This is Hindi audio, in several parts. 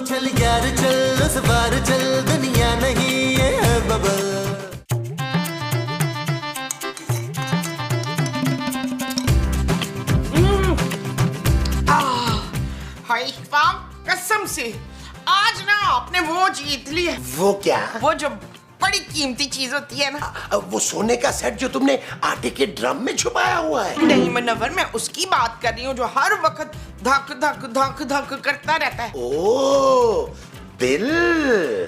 चल यार चल, उस बार चल, दुनिया नहीं ये है बबल। हाय इकबाल, कसम से आज ना आपने वो जीत ली है। वो क्या? वो जो बड़ी कीमती चीज होती है ना, वो सोने का सेट जो तुमने आटे के ड्रम में छुपाया हुआ है। नहीं मुनव्वर, मैं उसकी बात कर रही हूँ जो हर वक्त धक धक धक धक करता रहता है। ओ, दिल।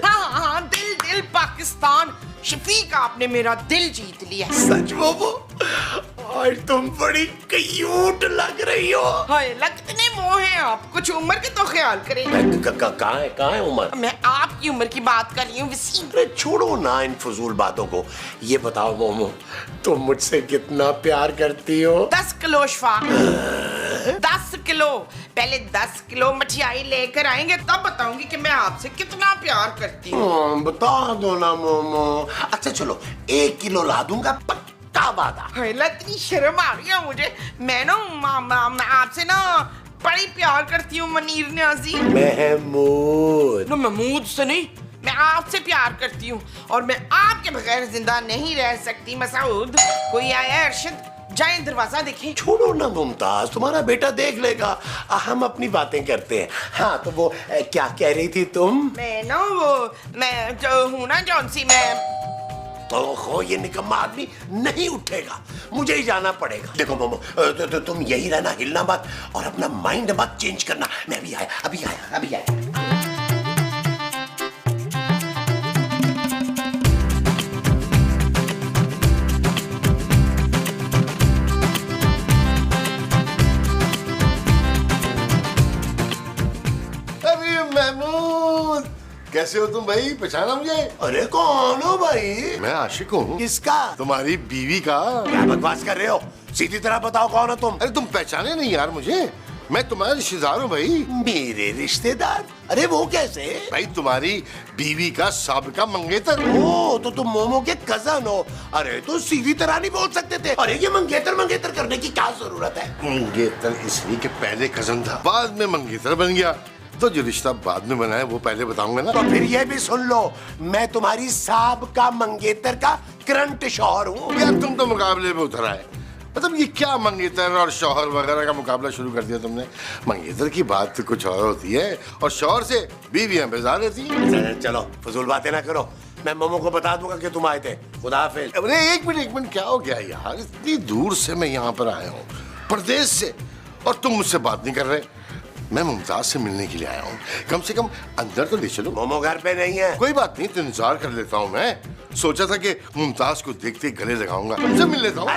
हाँ हाँ, दिल दिल पाकिस्तान। शफीक, आपने मेरा दिल जीत लिया। सच मोमो, और तुम बड़ी क्यूट लग रही हो। हाय, लगते वो हैं आप, कुछ उम्र के तो ख्याल करें। कहाँ है उम्र? मैं आपकी उम्र की बात कर रही हूँ वसीम। अरे छोड़ो ना इन फजूल बातों को। ये बताओ मोमो, तुम मुझसे कितना प्यार करती हो? 10 किलो शफाक, 10 किलो। पहले 10 किलो मठियाई लेकर आएंगे तब बताऊंगी कि मैं आपसे कितना प्यार करती हूँ। बता दो ना मोमो। अच्छा चलो, 1 किलो ला दूंगा, पक्का वादा। इतनी शर्म आ रही है मुझे। मैं ना आपसे ना बड़ी प्यार करती हूँ मनीर न्याजी। महमूद। महमूद से नहीं, मैं आपसे प्यार करती हूँ और मैं आपके बगैर जिंदा नहीं रह सकती। मसूद, कोई आया है? अरशद, जाए दरवाजा देखें। छोड़ो ना मुमताज, तुम्हारा बेटा देख लेगा, हम अपनी बातें करते हैं। हाँ तो वो क्या कह रही थी तुम? मैं जो हूँ ना जॉन्सी, मैं तो ये निकम्मा आदमी नहीं उठेगा, मुझे ही जाना पड़ेगा। देखो मोमो, तुम यही रहना, हिलना मत और अपना माइंड मत चेंज करना। मैं अभी आया। महमूद, कैसे हो तुम भाई? पहचाना मुझे? अरे कौन हो भाई? मैं आशिक हूँ। किसका? तुम्हारी बीवी का। क्या बकवास कर रहे हो? सीधी तरह बताओ कौन हो तुम? अरे तुम पहचाने नहीं यार मुझे? मैं तुम्हारा रिश्तेदार हूँ भाई। मेरे रिश्तेदार? अरे वो कैसे? भाई तुम्हारी बीवी का साबिका मंगेतर। ओ, तो तुम मोमो के कजन हो। अरे तो सीधी तरह नहीं बोल सकते थे। अरे ये मंगेतर करने की क्या जरूरत है? मंगेतर इसलिए कि पहले कजन था, बाद में मंगेतर बन गया, तो जो रिश्ता बाद में बनाया वो पहले बताऊंगा ना। तो फिर ये भी सुन लो, मैं तुम्हारी साबिका मंगेतर का करंट शौहर हूँ। यार तुम तो मुकाबले में उतर आए। मतलब ये क्या मंगेतर और शौहर वगैरह का मुकाबला शुरू कर दिया तुमने? मंगेतर की बात तो कुछ और होती है और शौहर से बीवियां बेजार रहती हैं। चलो फजूल बातें ना करो, मैं मोमो को बता दूंगा कि तुम आए थे। खुदा हाफिज। अरे एक मिनट, क्या हो गया यार? इतनी दूर से मैं यहाँ पर आया हूँ, परदेश से, और तुम मुझसे बात नहीं कर रहे। मैं मुमताज से मिलने के लिए आया हूँ, कम से कम अंदर तो ले चलो। मोमो घर पे नहीं है। कोई बात नहीं, तो इंतजार कर लेता हूँ। मैं सोचा था कि मुमताज को देखते गले लगाऊंगा, तुमसे मिल लेता हूँ।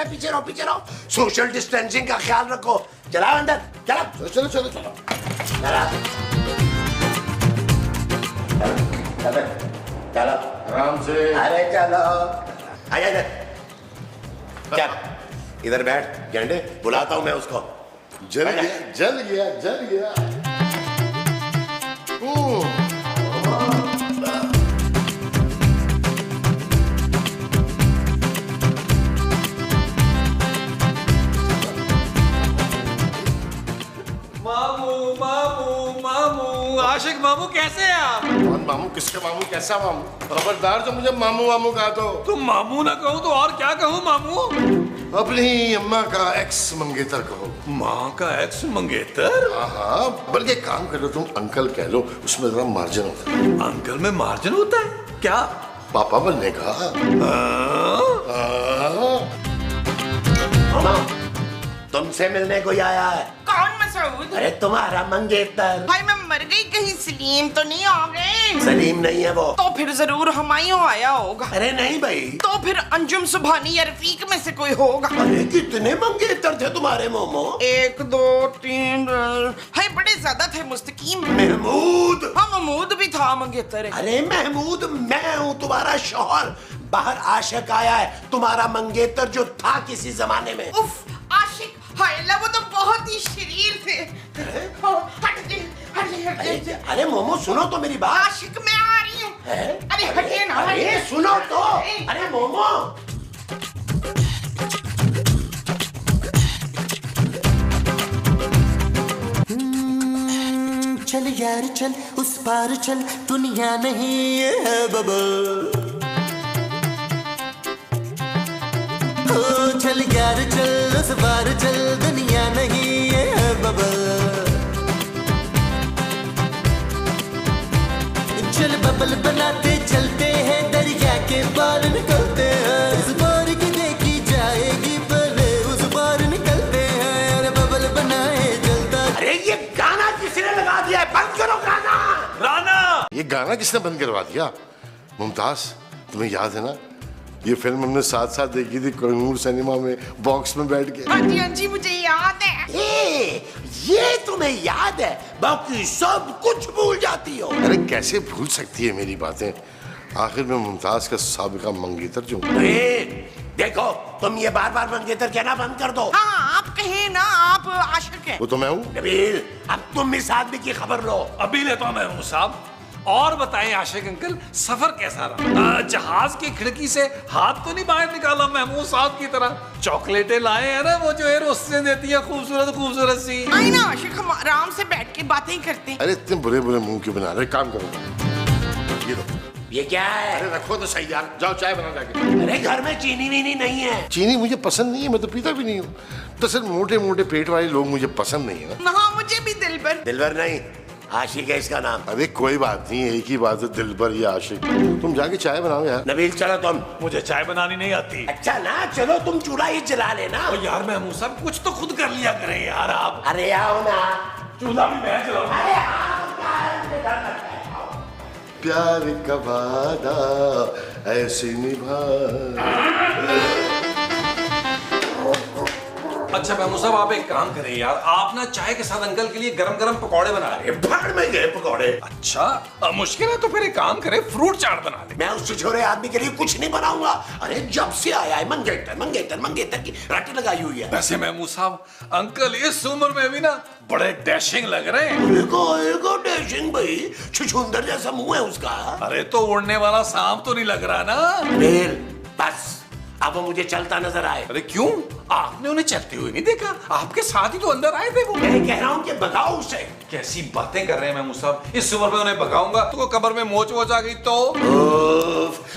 पीछे रहो। सोशल डिस्टेंसिंग का ख्याल रखो। चला अंदर, चलो। चलो आराम से। अरे चलो, आजा इधर। इधर बैठ गेंडे, बुलाता हूँ मैं उसको। जल गया। मामू, आशिक मामू, कैसे हैं आप? कौन मामू? किसका मामू? कैसा मामू? खबरदार जो मुझे मामू कहा तो। तुम मामू ना कहूँ तो और क्या कहूँ मामू? अपनी अम्मा का एक्स मंगेतर कहो। माँ का एक्स मंगेतर? हाँ, बल्कि काम कर लो, तुम अंकल कह लो, उसमें जरा मार्जिन होता है। अंकल में मार्जिन होता है? क्या? पापा बनने का। तुमसे मिलने को ही आया है। कौन मसूद? अरे तुम्हारा मंगेतर। भाई मैं मर गई, कहीं सलीम तो नहीं आ गए? सलीम नहीं है वो। तो फिर जरूर हुमायूं आया होगा। अरे नहीं भाई। तो फिर अंजुम सुभानी या रफीक में से कोई होगा। अरे कितने मंगेतर थे तुम्हारे मोमो? 1 2 3, हाय बड़े ज्यादा थे मुस्तकीम। महमूद। हाँ, महमूद भी था मंगेतर। अरे महमूद, मैं हूँ तुम्हारा शौहर। बाहर आशिक आया है, तुम्हारा मंगेतर जो था किसी जमाने में। उफ, आशिक, हाय अल्लाह, वो तो बहुत ही शरीर थे। हट। अरे मोमो सुनो तो मेरी बात। आशिक, मैं आ रही हूँ। अरे हटिए ना। अरे सुनो तो। अरे मोमो। चल यार चल उस पार चल दुनिया नहीं ये है बबल ओ चल यार चल उस पार चल दुनिया नहीं ये है बबल चल बबल बनाते चलते हैं दरिया के पार निकलते हैं उस पार की देखी जाएगी पहले उस पार निकलते हैं अरे बबल बनाए चलता अरे ये गाना किसने लगा दिया है? बंद करो गाना। राना ये गाना किसने बंद करवा दिया? मुमताज, तुम्हें याद है ना, ये फिल्म हमने साथ साथ देखी थी कोहिनूर सिनेमा में बॉक्स में बैठ के। हाँ जी मुझे याद है। ये तुम्हें याद है, बाकी सब कुछ भूल जाती हो। अरे कैसे भूल सकती है मेरी बातें? आखिर में मुमताज का साबिका मंगेतर जो। देखो तुम ये बार बार मंगेतर कहना बंद कर दो। हाँ आप कहे ना, आप आशिक हैं। वो तो मैं हूँ। नबील, अब तुम इस आदमी की खबर लो। अभी लेता हूं मैं साहब। और बताएं आशिक अंकल, सफर कैसा रहा? जहाज की खिड़की से हाथ तो नहीं बाहर निकाला महमूद साहब की तरह? चॉकलेटें लाए हैं ना वो जो एयर होस्टेस देती है, खूबसूरत खूबसूरत सी। आई ना आशिक, हम आराम से बैठ के बातें करते हैं। अरे इतने बुरे बुरे मुंह क्यों बना रहे? काम करो, ये लो। ये क्या है? अरे रखो तो सही यार, जाओ चाय बना जाके। अरे घर में चीनी वीनी नहीं है। चीनी मुझे पसंद नहीं है, मैं तो पीता भी नहीं हूँ। दरअसल मोटे मोटे पेट वाले लोग मुझे पसंद नहीं है ना। हाँ मुझे भी दिलबर। दिलबर नहीं, आशिक है इसका नाम। अरे कोई बात नहीं, एक ही बात है, दिलबर या आशिक। तुम जाके चाय बनाओ यार। नबील चलो तुम। मुझे चाय बनानी नहीं आती। अच्छा ना, चलो तुम चूल्हा ही जला लेना। और यार महमूद साहब कुछ तो खुद कर लिया करें यार आप। अरे आओ ना। चूल्हा भी मैं जलाऊं। अरे आओ। प्यार का वादा ऐसे निभा। अच्छा महमूद साहब आप एक काम करें यार, आप ना चाय के साथ अंकल के लिए गरम गरम पकौड़े बना रहे हैं। भाड़ में गए पकौड़े। अच्छा मुश्किल है तो फिर एक काम करें, फ्रूट चाट बना ले। मैं उस छिछोरे आदमी के लिए कुछ नहीं बनाऊंगा। अरे जब से आया है मंगेतर मंगेतर मंगेतर की रट लगाई हुई है। वैसे महमूद साहब अंकल इस उम्र में भी ना बड़े डैशिंग लग रहे हैं। एगो डैशिंग भाई, छुछुंदर जैसा मुंह है उसका। अरे तो उड़ने वाला सांप तो नहीं लग रहा ना? बस अब वो मुझे चलता नजर आए। अरे क्यों? आपने उन्हें चलते हुए नहीं देखा? आपके साथ ही तो अंदर आए थे वो। मैं कह रहा हूँ कि भगाओ उसे। कैसी बातें कर रहे हैं महमूद साहब? इस उम्र में उन्हें भगाऊंगा तो कब्र में मोच वोच आ गई तो?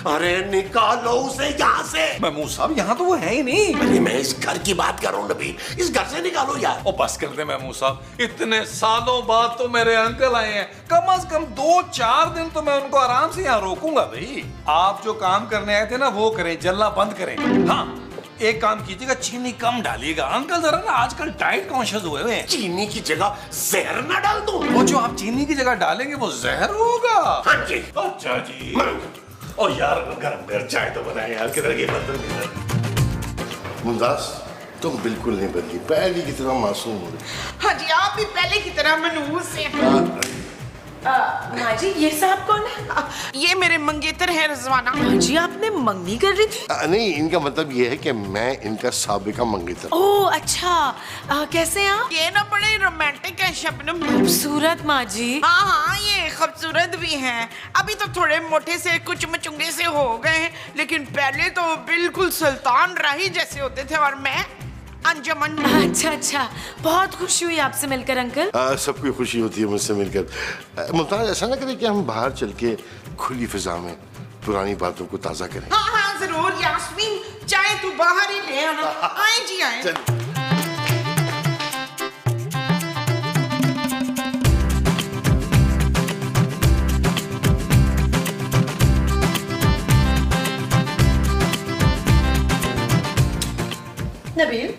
अरे निकालो उसे यहाँ से। महमूद साहब यहाँ तो वो है ही नहीं। अरे मैं इस घर की बात कर रहा हूँ नबी, इस घर से निकालो यार। ओ बस कर दे महमूद साहब, इतने सालों बाद तो मेरे अंकल आए हैं, कम से कम 2-4 दिन तो मैं उनको आराम से यहाँ रोकूंगा भाई। आप जो काम करने आए थे ना वो करें, जलना बंद करें। हाँ एक काम कीजिएगा, चीनी कम डालिएगा। अंकल जरा ना आजकल डाइट कॉन्शियस हुए हैं। चीनी की जगह जहर ना डाल दूं? वो जो आप चीनी की जगह डालेंगे वो जहर होगा। हाँ जी। अच्छा जी। ओ यार गरम गरम चाय तो बनाए यार, किधर गए बंदर? मुमताज तुम बिल्कुल नहीं बदली, पहले की तरह मासूम हो गई। हाँ जी आप भी पहले की तरह मनहूस हैं। माँ जी ये साहब कौन है? ये मेरे मंगेतर है रिजवाना। माँ जी आपने मंगनी कर रही थी? नहीं, इनका मतलब ये है कि मैं इनका साबिका मंगेतर। ओह अच्छा, कैसे हैं आप? ये ना बड़े रोमांटिक है शबनम। खूबसूरत माँ जी। हाँ ये खूबसूरत भी हैं। अभी तो थोड़े मोटे से कुछ मचुंगे से हो गए हैं, लेकिन पहले तो बिल्कुल सुल्तान राही जैसे होते थे और मैं अंजमन। अच्छा, बहुत खुशी हुई आपसे मिलकर अंकल। सबको खुशी होती है मुझसे मिलकर। मुमताज ऐसा ना करें कि हम बाहर चल के खुली फिजा में पुरानी बातों को ताज़ा करें। हाँ जरूर यास्मीन, चाय तू बाहर ही ले आना। आए जी आए। नबील,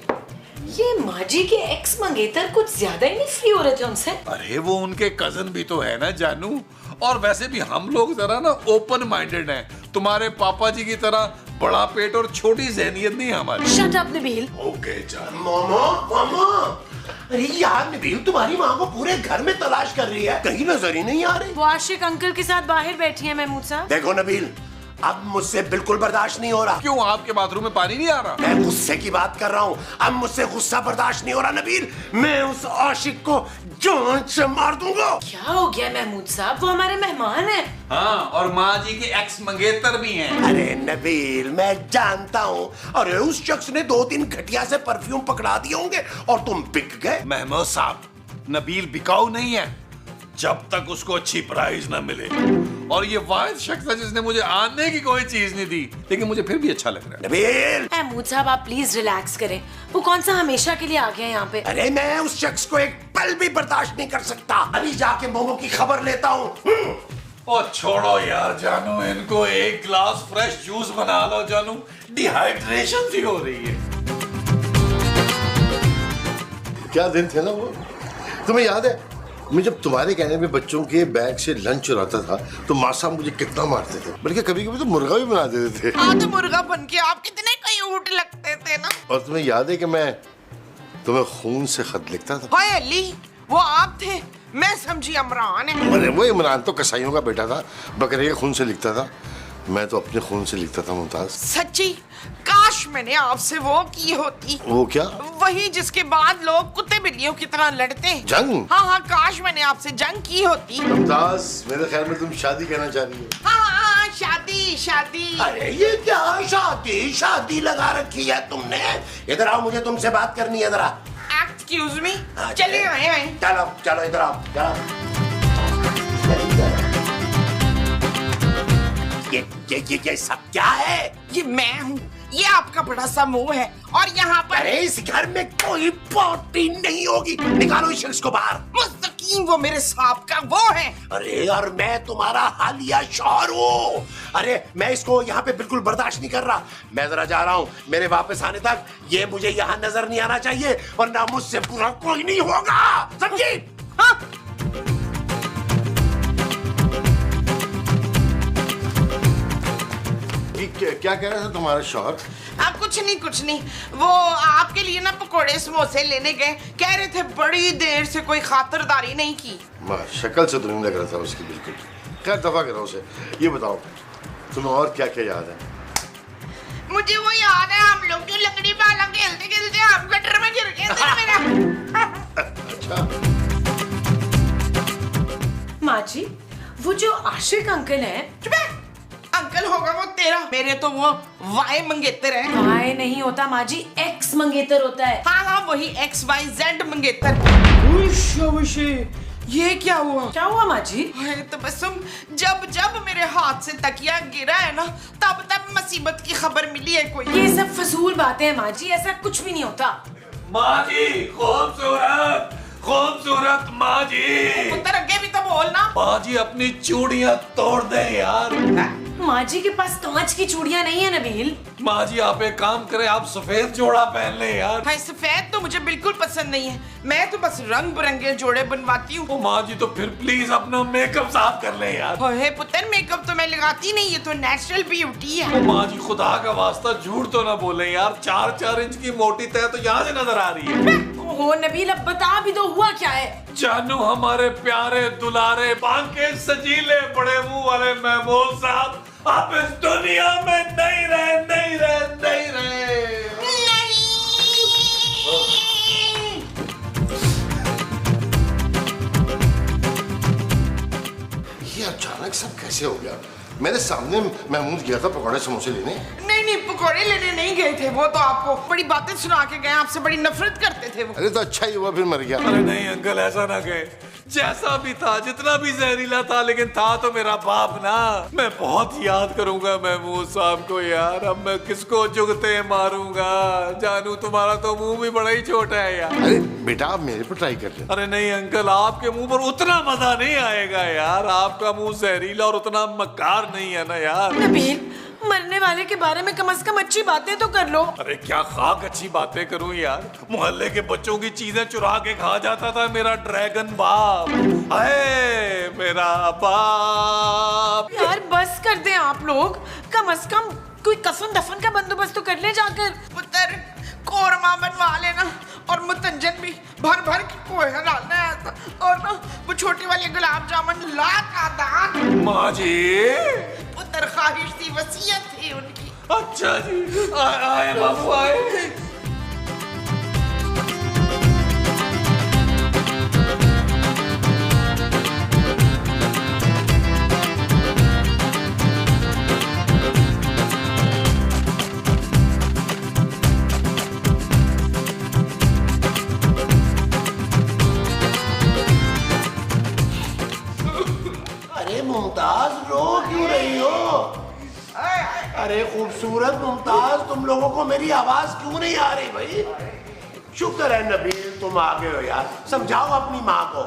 ये माँ जी के एक्स मंगेतर कुछ ज्यादा ही नहीं फ्री हो रहे थे उनसे। अरे वो उनके कजन भी तो है ना जानू। और वैसे भी हम लोग जरा ना ओपन माइंडेड हैं, तुम्हारे पापा जी की तरह बड़ा पेट और छोटी जहनियत नहीं हमारी। Shut up Nabeel. ओके जान। मामा अरे यार नबील तुम्हारी माँ को पूरे घर में तलाश कर रही है, कहीं नजर ही नहीं आ रही। वो आशिक अंकल के साथ बाहर बैठी है महमूद साहब। देखो नबील, अब मुझसे बिल्कुल बर्दाश्त नहीं हो रहा। क्यों आपके बाथरूम में पानी नहीं आ रहा? मैं गुस्से की बात कर रहा हूँ, अब मुझसे गुस्सा बर्दाश्त नहीं हो रहा नबील। मैं उस आशिक को जान से मार दूंगा। क्या हो गया महमूद साहब, वो हमारे मेहमान हैं। हाँ और माँ जी के एक्स मंगेतर भी हैं। अरे नबील मैं जानता हूँ, अरे उस शख्स ने 2-3 घटिया से परफ्यूम पकड़ा दिए होंगे और तुम बिक गए। महमूद साहब, नबील बिकाऊ नहीं है, जब तक उसको अच्छी प्राइस ना मिले। और ये वाहिद शख्स है जिसने मुझे आने की कोई चीज नहीं दी, लेकिन मुझे फिर भी अच्छा लग रहा है। नबील, महमूद साहब आप प्लीज रिलैक्स करें। वो कौन सा हमेशा के लिए आ गया यहाँ पे? अरे मैं उस शख्स को एक पल भी बर्दाश्त नहीं कर सकता। अभी जाके मोमो की खबर लेता हूँ। और छोड़ो यार जानू, इनको एक गिलास फ्रेश जूस बना लो जानू, डिहाइड्रेशन सी हो रही है। क्या दिन थे ना वो, तुम्हें याद है मैं जब तुम्हारे कहने पे बच्चों के बैग से लंच चुराता था तो माँ साहब मुझे कितना मारते थे, बल्कि कभी कभी तो मुर्गा भी बना देते थे। हाँ तो मुर्गा बन के आप कितने क्यूट लगते थे ना। और तुम्हें याद है कि मैं तुम्हें खून से खत लिखता था? हाय अली, वो आप थे, मैं समझी इमरान है। अरे वो इमरान तो कसाईयों का बेटा था, बकरे के खून से लिखता था, मैं तो अपने खून से लिखता था मुमताज। सच्ची, काश मैंने आपसे वो की होती। वो क्या? वही जिसके बाद लोग कुत्ते बिल्लियों की तरह लड़ते हैं। जंग? हाँ हाँ, काश मैंने आपसे जंग की होती। मुमताज मेरे ख्याल में तुम शादी करना चाह रही हो। हाँ हाँ, शादी शादी। अरे ये क्या शादी शादी लगा रखी है तुमने? इधर आओ, मुझे तुमसे बात करनी है जरा। एक्सक्यूज मी, चलिए आए। चलो चलो इधर आओ, चलो। ये सब क्या है? ये मैं हूँ, ये आपका बड़ा सा मुंह है, और यहाँ पर अरे इस घर में कोई पार्टी नहीं होगी। निकालो इस शख्स को बाहर। मुस्तकीम वो मेरे सांप का वो है। अरे और मैं तुम्हारा हालिया शौहर हूँ। अरे मैं इसको यहाँ पे बिल्कुल बर्दाश्त नहीं कर रहा। मैं जरा जा रहा हूँ, मेरे वापस आने तक ये मुझे यहाँ नजर नहीं आना चाहिए, वरना मुझसे बुरा कोई नहीं होगा, समझी? हाँ? क्या कह रहा था तुम्हारा शौहर? कुछ नहीं, वो आपके लिए ना पकोड़े समोसे लेने गए, कह रहे थे बड़ी देर से कोई खातिरदारी नहीं की। शक्ल से तो नहीं लग रहा था उसकी बिल्कुल। खैर दफा करो उसे। ये बताओ तुम्हें और क्या क्या याद है? मुझे वो याद है, हम लोग जो लकड़ी वाला खेलते खेलते हम गटर में गिर गए थे मेरा। अच्छा माँ जी, वो जो आशिक अंकल है। चुप है। अंकल होगा वो तेरा, मेरे तो वो वाई मंगेतर है। वाई नहीं होता माँ जी, एक्स मंगेतर होता है। हाँ हाँ, वही XYZ मंगेतर। ये क्या हुआ? क्या हुआ माँ जी? तबस्सुम, जब जब मेरे हाथ से तकिया गिरा है ना, तब तब मुसीबत की खबर मिली है कोई। ये सब फजूल बातें हैं माँ जी, ऐसा कुछ भी नहीं होता। माँ जी खूबसूरत खूबसूरत माँ जी। पुत्र अगे भी तो बोलना। माँ जी अपनी चूड़ियाँ तोड़ दे यार। माँ जी के पास कांच की चूड़ियाँ नहीं है नबील। माँ जी आप एक काम करें, आप सफेद जोड़ा पहन ले यार। हाँ, सफेद तो मुझे बिल्कुल पसंद नहीं है, मैं तो बस रंग बिरंगे जोड़े बनवाती हूँ। माँ जी तो फिर प्लीज अपना मेकअप साफ कर ले यार। हे पुत्र, मेकअप तो मैं लगाती नहीं, ये तो नेचुरल ब्यूटी है। माँ जी खुदा का वास्ता झूठ तो ना बोले यार, 4-4 इंच की मोटी तह तो यहाँ से नजर आ रही है। ओहो नबील, अब बता भी दो हुआ क्या है? जानू हमारे प्यारे दुलारे बांके सजीले बड़े मुंह वाले महमूद साहब आप इस दुनिया में नहीं रहे। ये अचानक सब कैसे हो गया? मेरे सामने महमूद गया था पकौड़े समोसे लेने। नहीं, पकौड़े लेने नहीं गए थे, वो तो आपको बड़ी बातें सुना के गए, आपसे बड़ी नफरत करते थे वो। अरे तो अच्छा ही हुआ फिर मर गया। अरे नहीं अंकल, ऐसा ना कहे, जैसा भी था, जितना भी जहरीला था, लेकिन था तो मेरा बाप ना। मैं बहुत याद करूंगा महमूद साहब को यार। अब मैं किसको जुगते मारूंगा? जानू तुम्हारा तो मुंह भी बड़ा ही छोटा है यार। अरे बेटा आप मेरे पर ट्राई कर ले। अरे नहीं अंकल, आपके मुंह पर उतना मजा नहीं आएगा यार, आपका मुंह जहरीला और उतना मक्कार नहीं है ना यार। नबील, मरने वाले के बारे में कम से कम अच्छी बातें तो कर लो। अरे क्या खाक अच्छी बातें करूं यार, मोहल्ले के बच्चों की चीजें चुरा के खा जाता था मेरा ड्रैगन बाप। अरे मेरा बाप। यार बस कर दे आप लोग, कम से कम कोई कफन दफन का बंदोबस्त तो कर ले जाकर। पुत्र कोरमा बनवा लेना, और मुतंजन भी भर भर के कोयला डालना है था, और ना वो छोटे वाले गुलाब जामुन लातादार। माँ जी पुत्र ख्वाहिश थी, वसीयत थी उनकी। अच्छा जी, आए बाबू आए। मुमताज रो क्यों रही हो? अरे खूबसूरत मुमताज, तुम लोगों को मेरी आवाज क्यों नहीं आ रही भाई? शुक्र है नबील तुम आ गए हो यार, समझाओ अपनी माँ को।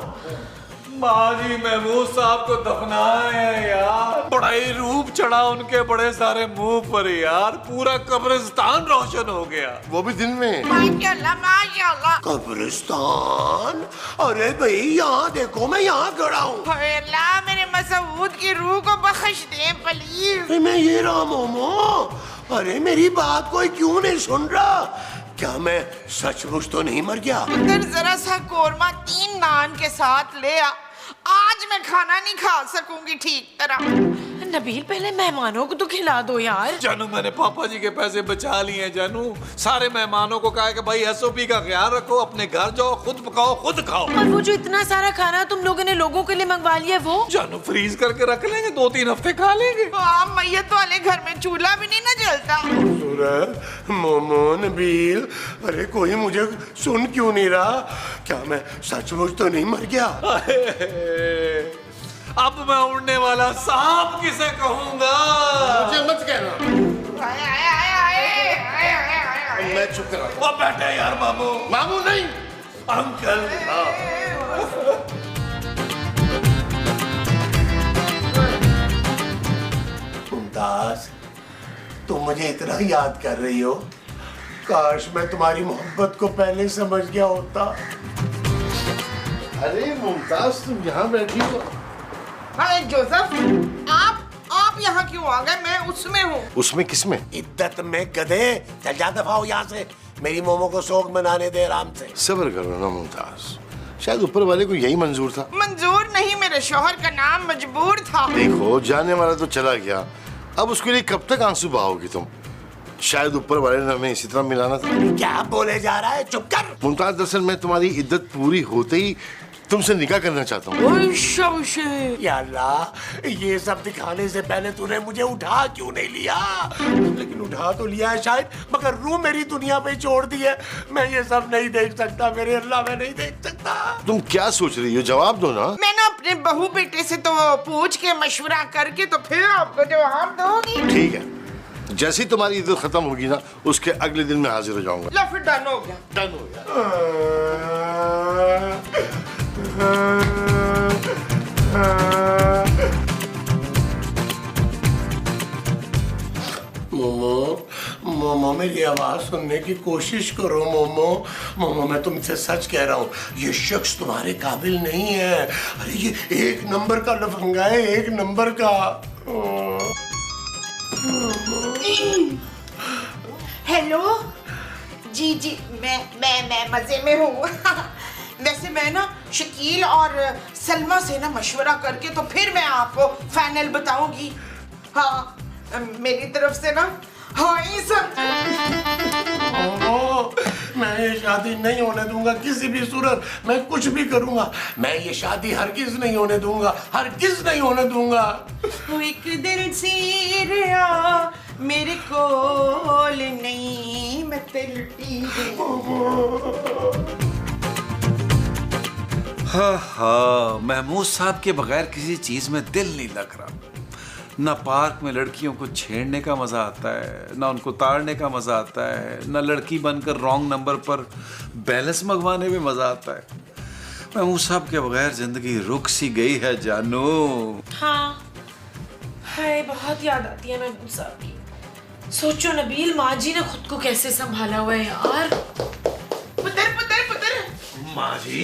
माँ जी महमूद साहब को दफनाए हैं यार, बड़ा ही रूप चढ़ा उनके बड़े सारे मुंह पर यार, पूरा कब्रिस्तान रोशन हो गया, वो भी दिन में। माशाल्लाह माशाल्लाह। कब्रिस्तान? अरे भाई यहाँ देखो, मैं यहाँ खड़ा हूँ। हाय अल्लाह, मेरे मसूद की रूह को बख्श दे प्लीज। मैं ये रहा मोमो। अरे मेरी बात कोई क्यों नहीं सुन रहा? क्या मैं सचमुच तो नहीं मर गया? पुत्र जरा सा कोरमा 3 नान के साथ ले आ, आज मैं खाना नहीं खा सकूंगी ठीक तरह। नबील पहले मेहमानों को तो खिला दो यार। जानू मैंने पापा जी के पैसे बचा लिए हैं जानू, सारे मेहमानों को कहा कि भाई एसओपी का ख्याल रखो, अपने घर जाओ, खुद पकाओ खुद खाओ। और वो जो इतना सारा खाना तुम लोगों ने लोगों के लिए मंगवा लिया वो जानू फ्रीज करके रख लेंगे, 2-3 हफ्ते खा लेंगे। मैयत वाले घर में चूल्हा भी नहीं ना जलता। खूबसूरत मोमो नबील, अरे कोई मुझे सुन क्यों नहीं रहा? क्या मैं सचमुच तो नहीं मर गया? अब मैं उड़ने वाला सांप किसे कहूंगा? मुझे मत कहना। मैं चुप करा। वो बैठे यार मामू। मामू नहीं, अंकल। मुमताज, तुम मुझे इतना याद कर रही हो? काश मैं तुम्हारी मोहब्बत को पहले समझ गया होता। अरे मुमताज तुम यहाँ बैठी हो? अरे जोसेफ, आप यहाँ क्यों आ गए? मैं उसमें हूँ। उसमें किसमें? इद्दत में गधे, चल जा दफा हो यहाँ से। मेरी मोमो को शौक मनाने दे आराम से। सब्र करो ना मुमताज, शायद ऊपर वाले को यही मंजूर था। मंजूर नहीं, मेरे शोहर का नाम मजबूर था। देखो जाने वाला तो चला गया, अब उसके लिए कब तक आंसू बहाओगी तुम? शायद ऊपर वाले ने हमें इसी तरह मिलाना था। क्या बोले जा रहा है? चुप कर। मुमताज दरअसल मैं तुम्हारी इद्दत पूरी होते ही तुमसे निकाह करना चाहता हूँ। या अल्लाह, ये सब दिखाने से पहले तूने मुझे उठा क्यों नहीं लिया? लेकिन उठा तो लिया है शायद, मगर रूह मेरी दुनिया पे छोड़ दी है। मैं ये सब नहीं देख सकता, मेरे अल्लाह, मैं नहीं देख सकता। तुम क्या सोच रही हो? जवाब दो ना। मैं ना अपने बहू बेटे से तो पूछ के मशवरा करके तो फिर आपको जवाब दूंगी। ठीक है, जैसे ही तुम्हारी इद्दत खत्म होगी ना, उसके अगले दिन मैं हाजिर हो जाऊंगा। ला फिर डन हो गया। डन हो गया। मोमो, मोमो मेरी आवाज सुनने की कोशिश करो। मोमो, मोमो मैं तुमसे सच कह रहा हूँ, ये शख्स तुम्हारे काबिल नहीं है। अरे ये 1 नंबर का लफंगा है, 1 नंबर का। हेलो जी जी, मैं मजे में हूँ। वैसे मैं ना शकील और सलमा से ना मशवरा करके तो फिर मैं आपको फाइनल बताऊंगी। हाँ, मेरी तरफ से ना हाँ ये सब। मैं ये शादी नहीं होने दूंगा किसी भी सूरत। मैं कुछ भी करूंगा, मैं ये शादी हरगिज नहीं होने दूंगा, हरगिज नहीं होने दूंगा। एक दिल से रहा मेरे कोल नहीं, मैं लुटी हाँ, महमूद साहब के बगैर किसी चीज में दिल नहीं लग रहा। ना पार्क में लड़कियों को छेड़ने का मजा आता है, ना उनको ताड़ने का मजा आता है, ना लड़की बनकर रॉन्ग नंबर पर बैलेंस मंगवाने में मजा आता है। महमूद साहब के बगैर जिंदगी रुक सी गई है जानू। हाँ, हाय बहुत याद आती है महमूद साहब की। सोचो नबील, माँ जी ने खुद को कैसे संभाला हुआ है यार। पुत्र पुत्र पुत्र। माँ जी,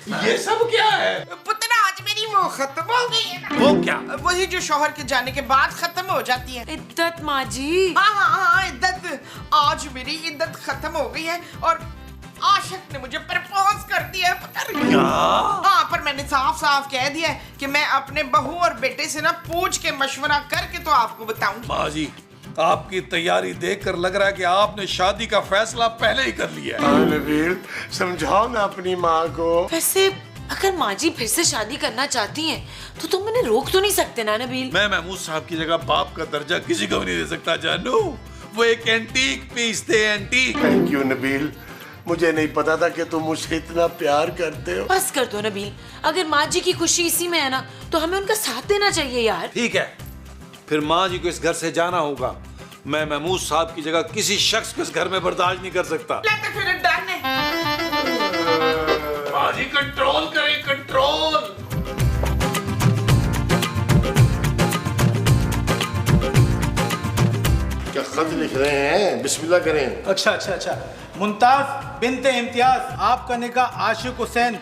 ये सब क्या है? पुत्र, आज मेरी वो खत्म हो गई है ना। वो क्या? वही जो शौहर के जाने के बाद खत्म हो जाती है। इद्दत माँ जी। हाँ हाँ हाँ, इद्दत। आज मेरी इद्दत खत्म हो गई है और आशिक ने मुझे प्रपोज कर दिया है। पुत्र क्या? हाँ, पर मैंने साफ साफ कह दिया है कि मैं अपने बहू और बेटे से ना पूछ के मशवरा करके तो आपको बताऊंगी। माँ जी, आपकी तैयारी देखकर लग रहा है कि आपने शादी का फैसला पहले ही कर लिया है। नबील, समझाओ ना अपनी माँ को। वैसे अगर माँ जी फिर से शादी करना चाहती हैं तो तुम उन्हें रोक तो नहीं सकते ना नबील? मैं महमूद साहब की जगह बाप का दर्जा किसी को भी नहीं दे सकता जानू। वो एक एंटीक पीस थे, एंटीक। थैंक यू नबील, मुझे नहीं पता था कि तुम मुझसे इतना प्यार करते हो। बस कर दो नबील, अगर माँ जी की खुशी इसी में है ना तो हमें उनका साथ देना चाहिए यार। ठीक है, फिर माँ जी को इस घर से जाना होगा। मैं महमूद साहब की जगह किसी शख्स को इस घर में बर्दाश्त नहीं कर सकता। लेते फिर डन है। माँ जी कंट्रोल करें, कंट्रोल। क्या खत लिख रहे हैं? बिस्मिल्लाह करें। अच्छा। मुमताज बिनते इम्तियाज आपका निकाह आशिक हुसैन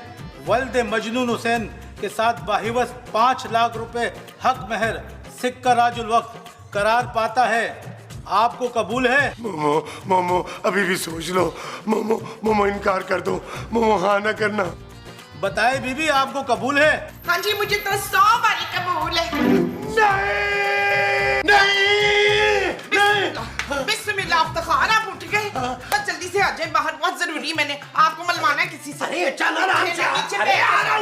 वल्द मजनून हुसैन के साथ बाहिवस 5 लाख रुपए हक महर सिक्का राजुल वक्त करार पाता है। आपको कबूल है? मोमो अभी भी सोच लो। मोमो इनकार कर दो। मोमो हाँ ना करना। बताए बीबी, आपको कबूल है? हाँ जी, मुझे तो 100 बारी कबूल है। बिस्मिल्लाह, अफ्तार आप उठ गए? बस जल्दी से आ जाए बाहर, बहुत जरूरी मैंने आपको मलवाना है किसी से। अरे चल आराम से। अरे आ रहा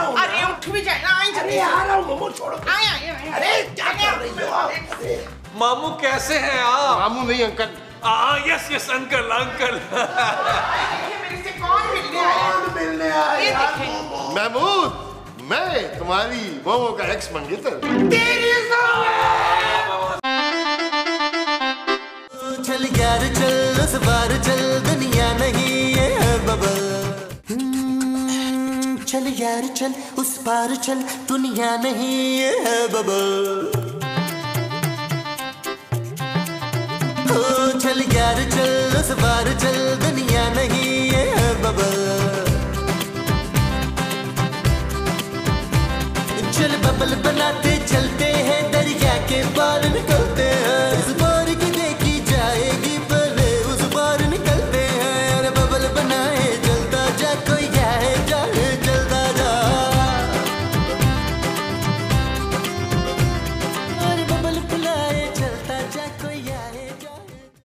हूँ। अरे उठ भी जाए ना, आई जल्दी। आ रहा हूँ मोमो, छोड़ो। आए। अरे क्या कर रही हो आप? मामू कैसे हैं आप? मामू नहीं अंकल। Yes uncle uncle. मेरे से कौन मिलने आया? मिलने ये आया देखें। महमूद, मैं तुम्हारी मोमो का एक्स मंगेतर। चल यार चल, उस बार चल, दुनिया नहीं ये है बबल। चल यार चल, उस पार चल, दुनिया नहीं ये है बबल। ओ चल यार चल, उस बार चल, दुनिया नहीं ये है बबल। चल बबल बनाते चलते हैं दरिया के पार।